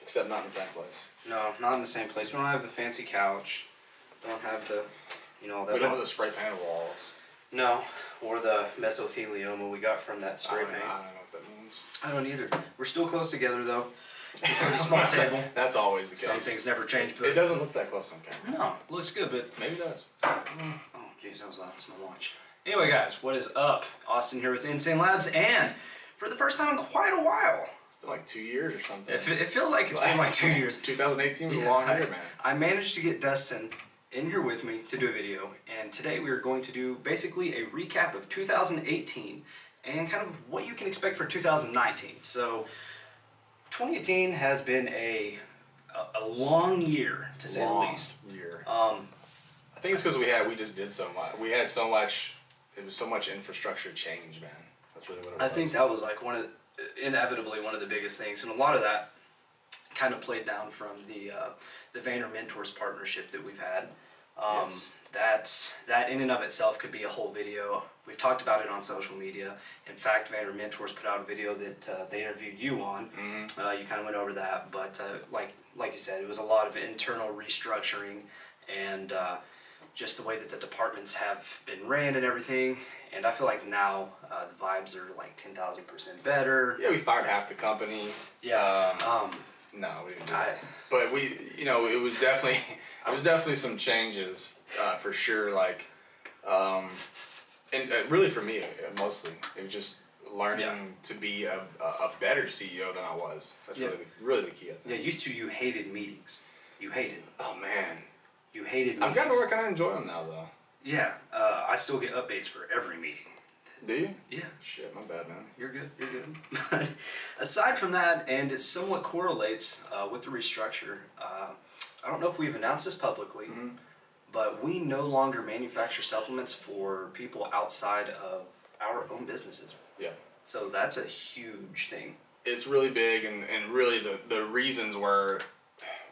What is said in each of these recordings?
Except not in the same place. No, not in the same place. We don't have the fancy couch. Don't have the, that. We don't have the spray painted walls. No, or the mesothelioma we got from that spray paint. I don't know what that means. I don't either. We're still close together though. Just with a small table. That's always the case. Some things never change, but it doesn't look that close on camera. No, it looks good, but maybe it does. Oh, jeez, that was loud. It's my watch. Anyway, guys, what is up? Austin here with Insane Labz, and for the first time in quite a while. It's been like 2 years or something. It feels like it's been like 2 years. 2018 was a long year, man. I managed to get Dustin in here with me to do a video, and today we are going to do basically a recap of 2018 and kind of what you can expect for 2019. So 2018 has been a long year, to say the least. I think it's because we just did so much. We had so much. It was so much infrastructure change, man. That's really what it was. I think that was like inevitably one of the biggest things, and a lot of that kind of played down from the Vayner Mentors partnership that we've had. Yes. That in and of itself could be a whole video. We've talked about it on social media. In fact, Vayner Mentors put out a video that they interviewed you on. Mm-hmm. You kind of went over that, but like you said, it was a lot of internal restructuring and just the way that the departments have been ran and everything. And I feel like now the vibes are like 10,000% better. Yeah, we fired half the company. Yeah. No, we didn't do that. But it was definitely some changes for sure. Like, and really for me, mostly it was just learning to be a better CEO than I was. That's really the key, I think. Yeah, used to you hated meetings. You hated. Oh man. You hated meetings. I've gotten to where I kind of enjoy them now, though. Yeah, I still get updates for every meeting. Do you? Yeah. Shit, my bad, man. You're good. You're good. But aside from that, and it somewhat correlates with the restructure. I don't know if we've announced this publicly, but we no longer manufacture supplements for people outside of our own businesses. Yeah. So that's a huge thing. It's really big, and really the reasons were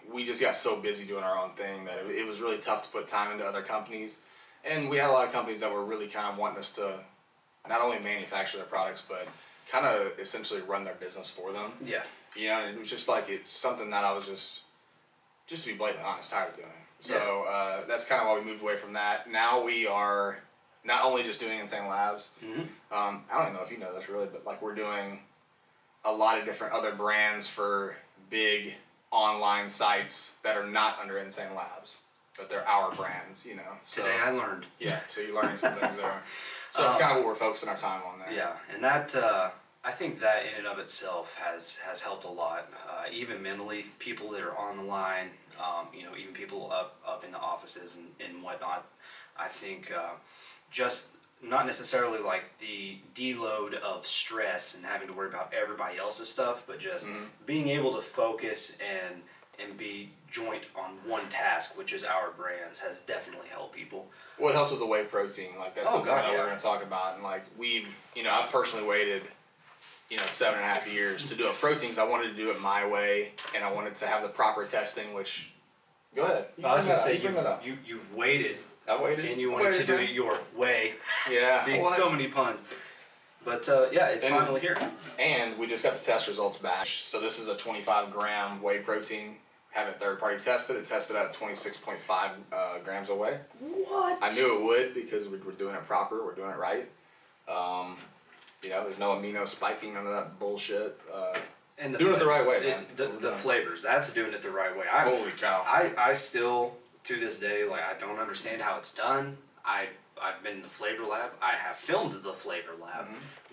we just got so busy doing our own thing that it was really tough to put time into other companies. And we had a lot of companies that were really kind of wanting us to not only manufacture their products, but kind of essentially run their business for them. Yeah. It was just like, it's something that I was just to be blatantly honest, tired of doing. So that's kind of why we moved away from that. Now we are not only just doing Insane Labz. I don't even know if you know this really, but like we're doing a lot of different other brands for big online sites that are not under Insane Labz, but they're our brands, So, Today I learned. Yeah, so you're learning some things there. So that's kind of what we're focusing our time on there. Yeah, and that I think that in and of itself has helped a lot, even mentally. People that are on the line, even people up in the offices and whatnot. I think just not necessarily like the deload of stress and having to worry about everybody else's stuff, but just being able to focus and be joint on one task, which is our brands, has definitely helped people. Well, it helps with the whey protein. Like that's something that we're going to talk about. And like I've personally waited, 7.5 years to do a protein because I wanted to do it my way and I wanted to have the proper testing. Which, go ahead. I was going to say you've waited. I waited. And you wanted to do it your way. Yeah. See, so many puns. But it's finally here. And we just got the test results back. So this is a 25-gram whey protein. Have it third-party tested. It tested at 26.5 grams of whey. What? I knew it would because we're doing it proper. We're doing it right. There's no amino spiking, none of that bullshit. And doing it the right way, man. The flavors, that's doing it the right way. Holy cow. I still, to this day, I don't understand how it's done. I've been in the flavor lab. I have filmed the flavor lab.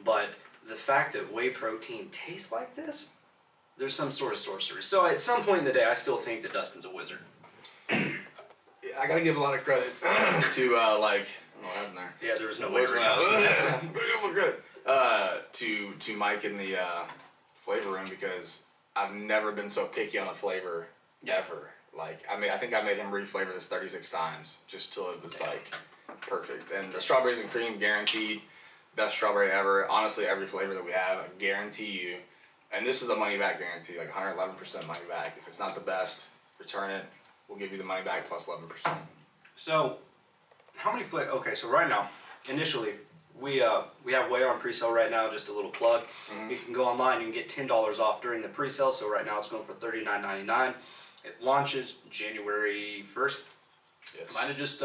But the fact that whey protein tastes like this, there's some sort of sorcery. So at some point in the day, I still think that Dustin's a wizard. I gotta give a lot of credit to what happened there? Yeah, there was no way around. To Mike in the flavor room because I've never been so picky on a flavor ever. I think I made him reflavor this 36 times just till it was perfect. And the strawberries and cream, guaranteed best strawberry ever. Honestly, every flavor that we have, I guarantee you. And this is a money back guarantee, 111% money back. If it's not the best, return it. We'll give you the money back plus 11%. So, how many flavors? Okay, so right now, initially, we have Whey on pre-sale right now. Just a little plug. Mm-hmm. You can go online. You can get $10 off during the pre-sale. So right now it's going for $39.99. It launches January 1st. Yes. Might have just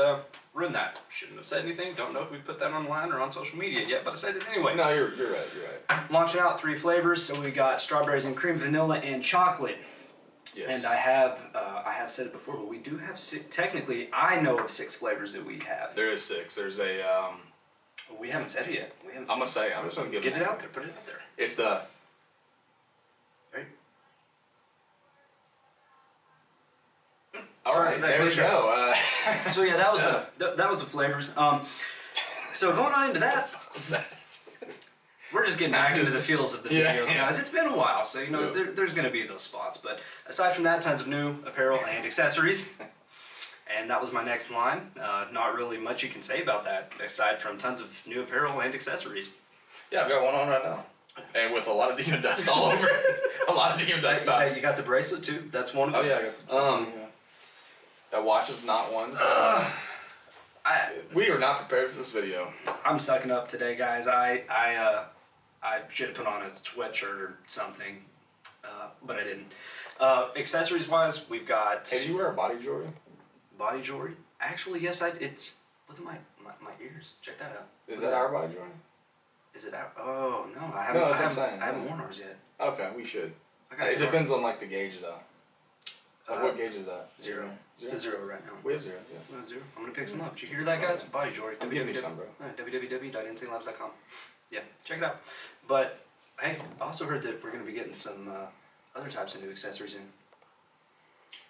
ruined that. Shouldn't have said anything. Don't know if we put that online or on social media yet, but I said it anyway. No, you're right. Launching out 3 flavors. So we got strawberries and cream, vanilla, and chocolate. Yes. And I have said it before, but we do have 6. Technically, I know of 6 flavors that we have. There is 6. There's a. We haven't said it yet. I'm just gonna give Get it out there. Put it out there. It's the. Right. All right, there we go. So yeah, that was that was the flavors. So going on into that, we're just getting back into the feels of the videos, guys. It's been a while, so you know there's going to be those spots. But aside from that, tons of new apparel and accessories. And that was my next line. Not really much you can say about that, aside from tons of new apparel and accessories. Yeah, I've got one on right now, and with a lot of demon dust all over it. A lot of demon dust. Hey, you got the bracelet too. That's one of them. Oh yeah, I got the, that watch is not one. So we are not prepared for this video. I'm sucking up today, guys. I should have put on a sweatshirt or something, but I didn't. Accessories wise, we've got. Hey, do you wear a body jewelry? Body jewelry? Actually, yes. It's look at my ears. Check that out. Is that our body jewelry? Is it out? Oh no, I haven't. No, that's what I'm saying. I haven't worn ours yet. Okay, we should. Okay, it depends on like the gauge though. Like what gauge is that? 0. It's a 0 right now. We have 0. Yeah. We have 0. I'm gonna pick some up. Did you hear that, guys? Body jewelry. I'm giving you some, bro. www.insanelabs.com. Yeah, check it out. But hey, I also heard that we're gonna be getting some other types of new accessories in.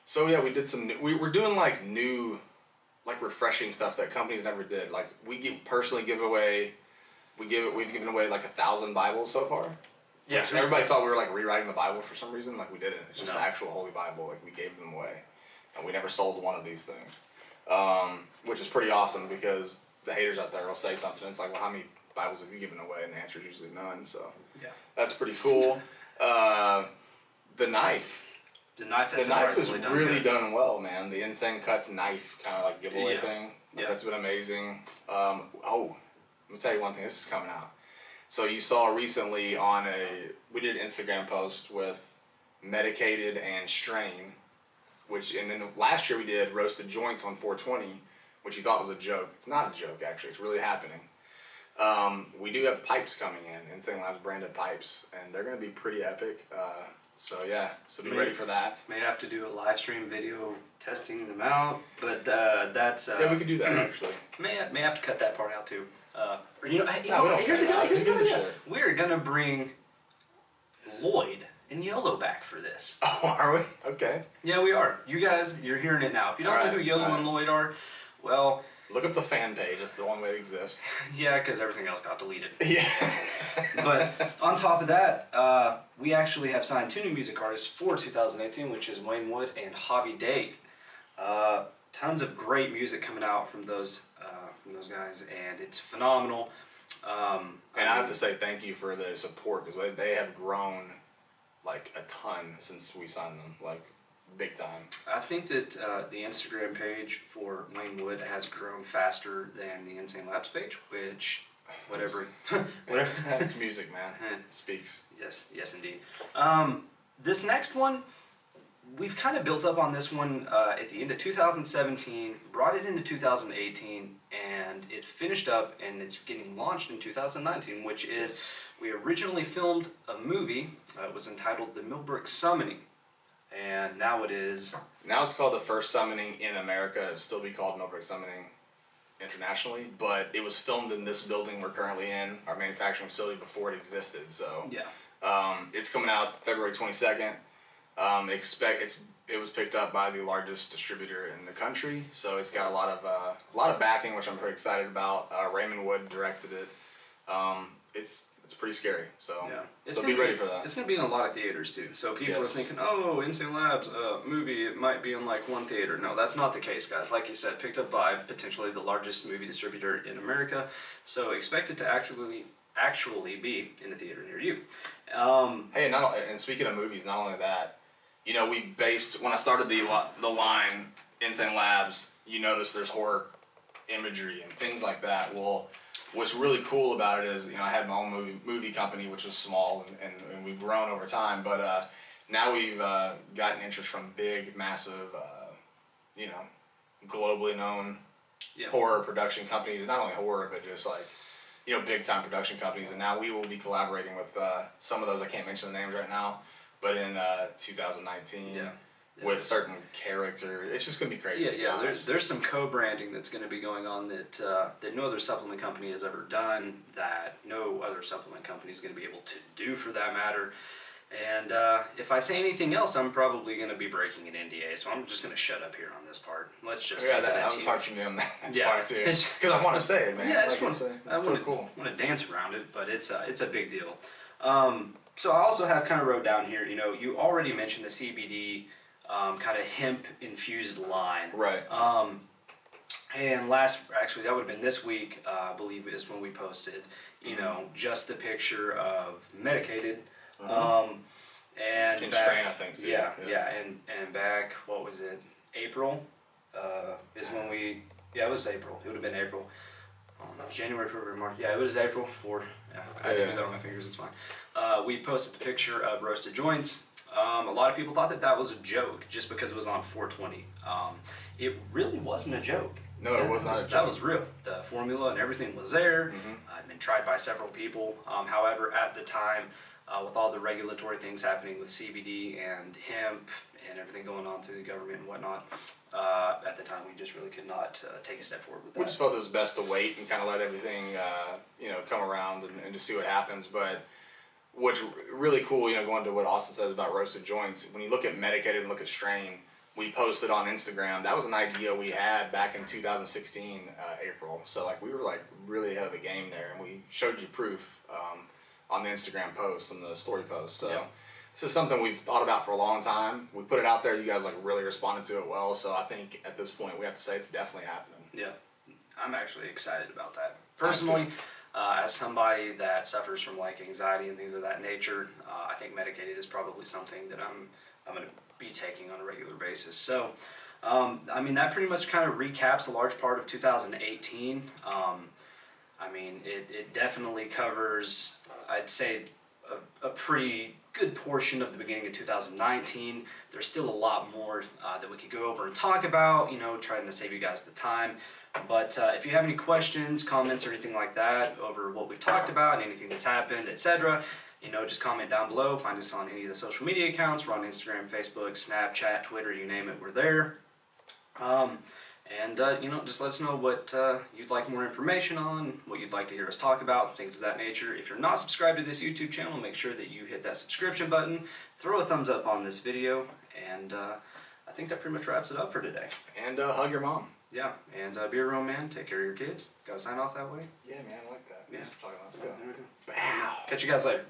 So yeah, we did some. We're doing like new, like refreshing stuff that companies never did. Like we've given away like 1,000 Bibles so far. Yeah. Everybody thought we were like rewriting the Bible for some reason. Like we didn't. It's just the actual Holy Bible. Like we gave them away, and we never sold one of these things, which is pretty awesome because the haters out there will say something. It's like, well, how many Bibles have you given away? And the answer is usually none. So yeah, that's pretty cool. The knife. The knife is really done well, man. The Insane Cuts knife kind of like giveaway thing. Yeah. That's been amazing. Let me tell you one thing. This is coming out. So you saw recently we did an Instagram post with Medicated and Strain, and then last year we did Roasted Joints on 420, which you thought was a joke. It's not a joke, actually. It's really happening. We do have pipes coming in, Insane Labs branded pipes, and they're going to be pretty epic. So be ready for that. May have to do a live stream video testing them out, but that's. Yeah, we could do that actually. May have to cut that part out too. Here's a good idea. We're gonna bring Lloyd and Yellow back for this. Oh, are we? Okay. Yeah, we are. You guys, you're hearing it now. If you don't know who Yellow and Lloyd are, well. Look up the fan page. It's the one way to exist. Yeah, because everything else got deleted. Yeah. But on top of that, we actually have signed 2 new music artists for 2018, which is Wayne Wood and Javi Date. Tons of great music coming out from those guys, and it's phenomenal. And I have to say thank you for the support because they have grown like a ton since we signed them. Like. Big time. I think that the Instagram page for Wayne Wood has grown faster than the Insane Labs page, which, whatever. It's music, man. It speaks. Yes, indeed. This next one, we've kind of built up on this one at the end of 2017, brought it into 2018, and it finished up, and it's getting launched in 2019, which is, we originally filmed a movie. It was entitled The Millbrook Summoning. And now it is. Now it's called The First Summoning in America. It'd still be called Millbrook Summoning internationally, but it was filmed in this building we're currently in, our manufacturing facility, before it existed. So yeah, it's coming out February 22nd. It was picked up by the largest distributor in the country, so it's got a lot of backing, which I'm pretty excited about. Raymond Wood directed it. It's pretty scary, so be ready for that. It's going to be in a lot of theaters too. So people are thinking, oh, Insane Labs movie, it might be in like one theater. No, that's not the case, guys. Like you said, picked up by potentially the largest movie distributor in America. So expect it to actually be in a theater near you. Hey, and speaking of movies, not only that, you know, when I started the line Insane Labs, you notice there's horror imagery and things like that. Well, what's really cool about it is, you know, I had my own movie company, which was small, and we've grown over time. But now we've gotten interest from big, massive, you know, globally known horror production companies. Not only horror, but just like, you know, big time production companies. And now we will be collaborating with some of those. I can't mention the names right now, but in 2019. With certain character, it's just gonna be crazy. There's some co-branding that's gonna be going on that no other supplement company has ever done, that no other supplement company is gonna be able to do, for that matter. And if I say anything else, I'm probably gonna be breaking an NDA, so I'm just gonna shut up here on this part. Let's just say that was hard for me on that part too, because I want to say it, man. Yeah, it's so cool. I want to dance around it, but it's a big deal. So I also have kind of wrote down here. You know, you already mentioned the CBD. Kind of hemp infused line. Right. And actually that would have been this week, I believe, is when we posted, you know, just the picture of medicated. And in back, strain, I think, too. Yeah, and back, what was it, April, is when we, it was April, it would have been April. January, February, March, it was April I didn't do that on my fingers, it's fine. We posted the picture of roasted joints. A lot of people thought that was a joke just because it was on 420. It really wasn't a joke. No, it was not a joke. That was real. The formula and everything was there. I'd been tried by several people. However, at the time, with all the regulatory things happening with CBD and hemp and everything going on through the government and whatnot, at the time we just really could not take a step forward with that. We just felt it was best to wait and kind of let everything, you know, come around and just see what happens. But what's really cool, you know, going to what Austin says about roasted joints, when you look at medicated and look at strain, we posted on Instagram. That was an idea we had back in 2016, April. So like we were like really ahead of the game there, and we showed you proof on the Instagram post, on the story post. So this is something we've thought about for a long time. We put it out there. You guys like really responded to it well. So I think at this point we have to say it's definitely happening. Yeah, I'm actually excited about that. Personally, as somebody that suffers from like anxiety and things of that nature, I think medicated is probably something that I'm going to be taking on a regular basis. So, I mean, that pretty much kind of recaps a large part of 2018. I mean, it definitely covers, I'd say, a pretty good portion of the beginning of 2019. There's still a lot more that we could go over and talk about, you know, trying to save you guys the time. But if you have any questions, comments, or anything like that over what we've talked about, anything that's happened, etc., you know, just comment down below. Find us on any of the social media accounts. We're on Instagram, Facebook, Snapchat, Twitter, you name it, we're there. You know, just let us know what you'd like more information on, what you'd like to hear us talk about, things of that nature. If you're not subscribed to this YouTube channel, make sure that you hit that subscription button, throw a thumbs up on this video, and I think that pretty much wraps it up for today. And hug your mom. Yeah, and be a real man, take care of your kids. Gotta sign off that way? Yeah, man, I like that. Yeah. Let's go. Bow. Catch you guys later.